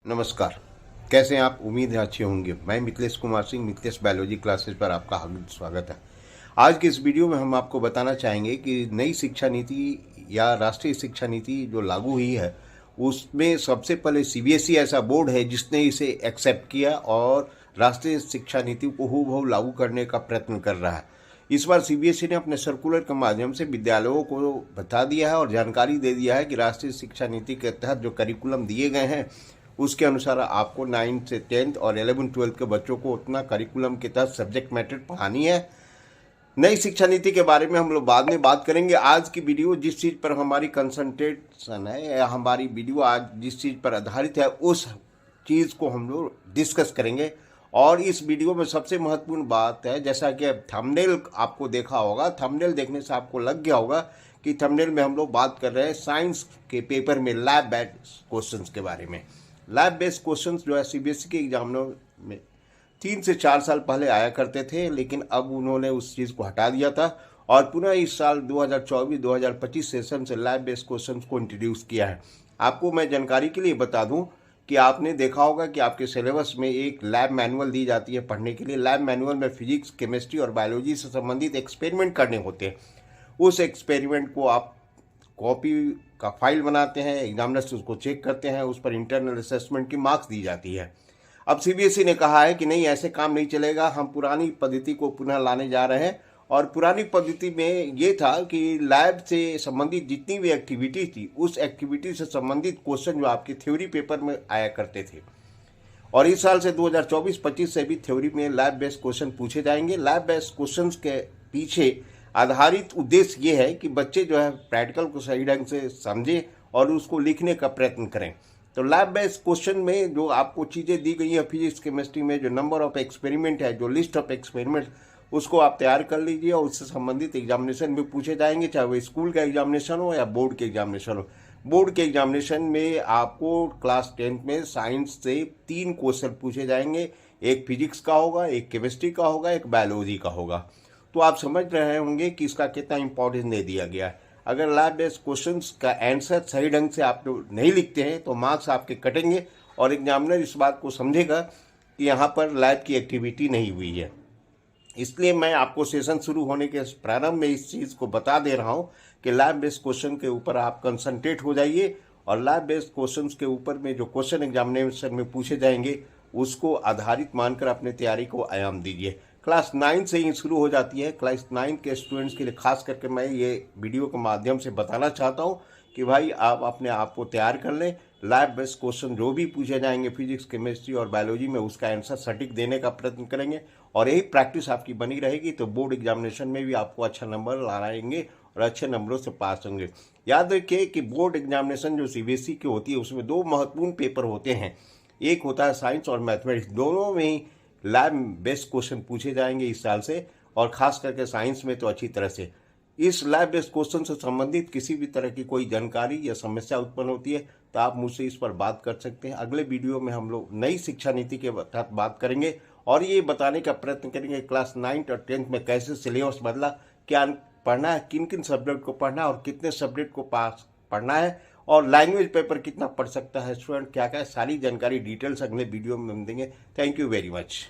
नमस्कार। कैसे हैं आप? उम्मीद है अच्छे होंगे। मैं मिथिलेश कुमार सिंह, मिथिलेश बायोलॉजी क्लासेस पर आपका हार्दिक स्वागत है। आज के इस वीडियो में हम आपको बताना चाहेंगे कि नई शिक्षा नीति या राष्ट्रीय शिक्षा नीति जो लागू हुई है, उसमें सबसे पहले सीबीएसई ऐसा बोर्ड है जिसने इसे एक्सेप्ट किया और राष्ट्रीय शिक्षा नीति को हूबहू लागू करने का प्रयत्न कर रहा है। इस बार सीबीएसई ने अपने सर्कुलर के माध्यम से विद्यालयों को बता दिया है और जानकारी दे दिया है कि राष्ट्रीय शिक्षा नीति के तहत जो करिकुलम दिए गए हैं उसके अनुसार आपको 9th से 10th और 11th-12th के बच्चों को उतना करिकुलम के तहत सब्जेक्ट मैटर पढ़ानी है। नई शिक्षा नीति के बारे में हम लोग बाद में बात करेंगे। आज की वीडियो जिस चीज़ पर हमारी कंसंट्रेशन है या हमारी वीडियो आज जिस चीज़ पर आधारित है उस चीज़ को हम लोग डिस्कस करेंगे। और इस वीडियो में सबसे महत्वपूर्ण बात है, जैसा कि थंबनेल आपको देखा होगा, थंबनेल देखने से आपको लग गया होगा कि थंबनेल में हम लोग बात कर रहे हैं साइंस के पेपर में लैब बेस्ड क्वेश्चंस के बारे में। लैब बेस्ड क्वेश्चंस जो है सीबीएसई के एग्जामिनों में 3 से 4 साल पहले आया करते थे, लेकिन अब उन्होंने उस चीज़ को हटा दिया था और पुनः इस साल 2024-2025 सेशन से लैब बेस्ड क्वेश्चंस को इंट्रोड्यूस किया है। आपको मैं जानकारी के लिए बता दूं कि आपने देखा होगा कि आपके सिलेबस में एक लैब मैनुअल दी जाती है पढ़ने के लिए। लैब मैनुअल में फिजिक्स, केमिस्ट्री और बायोलॉजी से संबंधित एक्सपेरिमेंट करने होते हैं। उस एक्सपेरिमेंट को आप कॉपी का फाइल बनाते हैं, एग्जामिनर्स उसको चेक करते हैं, उस पर इंटरनल असेसमेंट की मार्क्स दी जाती है। अब सीबीएसई ने कहा है कि नहीं, ऐसे काम नहीं चलेगा, हम पुरानी पद्धति को पुनः लाने जा रहे हैं। और पुरानी पद्धति में ये था कि लैब से संबंधित जितनी भी एक्टिविटी थी उस एक्टिविटी से संबंधित क्वेश्चन जो आपके थ्योरी पेपर में आया करते थे, और इस साल से 2024-25 से भी थ्योरी में लैब बेस्ड क्वेश्चन पूछे जाएंगे। लैब बेस्ड क्वेश्चंस के पीछे आधारित उद्देश्य ये है कि बच्चे जो है प्रैक्टिकल को सही ढंग से समझें और उसको लिखने का प्रयत्न करें। तो लैब बेस्ड क्वेश्चन में जो आपको चीज़ें दी गई हैं फिजिक्स केमिस्ट्री में, जो नंबर ऑफ एक्सपेरिमेंट है, जो लिस्ट ऑफ एक्सपेरिमेंट, उसको आप तैयार कर लीजिए और उससे संबंधित एग्जामिनेशन भी पूछे जाएंगे, चाहे वो स्कूल का एग्जामिनेशन हो या बोर्ड के एग्जामिनेशन हो। बोर्ड के एग्जामिनेशन में आपको क्लास 10th में साइंस से 3 क्वेश्चन पूछे जाएंगे। एक फिजिक्स का होगा, एक केमिस्ट्री का होगा, एक बायोलॉजी का होगा। तो आप समझ रहे होंगे कि इसका कितना इंपॉर्टेंस दे दिया गया है। अगर लैब बेस्ड क्वेश्चंस का आंसर सही ढंग से आप नहीं लिखते हैं तो मार्क्स आपके कटेंगे और एग्जामिनर इस बात को समझेगा कि यहाँ पर लैब की एक्टिविटी नहीं हुई है। इसलिए मैं आपको सेशन शुरू होने के प्रारंभ में इस चीज़ को बता दे रहा हूँ कि लैब बेस्ड क्वेश्चन के ऊपर आप कंसंट्रेट हो जाइए और लैब बेस्ड क्वेश्चन के ऊपर में जो क्वेश्चन एग्जामिनेशन में पूछे जाएंगे उसको आधारित मानकर अपने तैयारी को आयाम दीजिए। क्लास 9 से ही शुरू हो जाती है। क्लास 9 के स्टूडेंट्स के लिए खास करके मैं ये वीडियो के माध्यम से बताना चाहता हूँ कि भाई आप अपने आप को तैयार कर लें। लैब बेस्ड क्वेश्चन जो भी पूछे जाएंगे फिजिक्स, केमिस्ट्री और बायोलॉजी में, उसका आंसर सटीक देने का प्रयत्न करेंगे और यही प्रैक्टिस आपकी बनी रहेगी तो बोर्ड एग्जामिनेशन में भी आपको अच्छा नंबर लाएंगे और अच्छे नंबरों से पास होंगे। याद रखिए कि बोर्ड एग्जामिनेशन जो सीबीएसई की होती है उसमें 2 महत्वपूर्ण पेपर होते हैं। एक होता है साइंस और मैथमेटिक्स, दोनों में ही लैब बेस्ड क्वेश्चन पूछे जाएंगे इस साल से, और खास करके साइंस में तो अच्छी तरह से। इस लैब बेस्ड क्वेश्चन से संबंधित किसी भी तरह की कोई जानकारी या समस्या उत्पन्न होती है तो आप मुझसे इस पर बात कर सकते हैं। अगले वीडियो में हम लोग नई शिक्षा नीति के तहत बात करेंगे और ये बताने का प्रयत्न करेंगे क्लास 9th और 10th में कैसे सिलेबस बदला, क्या पढ़ना है, किन किन सब्जेक्ट को पढ़ना है और कितने सब्जेक्ट को पास पढ़ना है, और लैंग्वेज पेपर कितना पढ़ सकता है स्टूडेंट, क्या क्या सारी जानकारी डिटेल्स अगले वीडियो में हम देंगे। Thank you very much.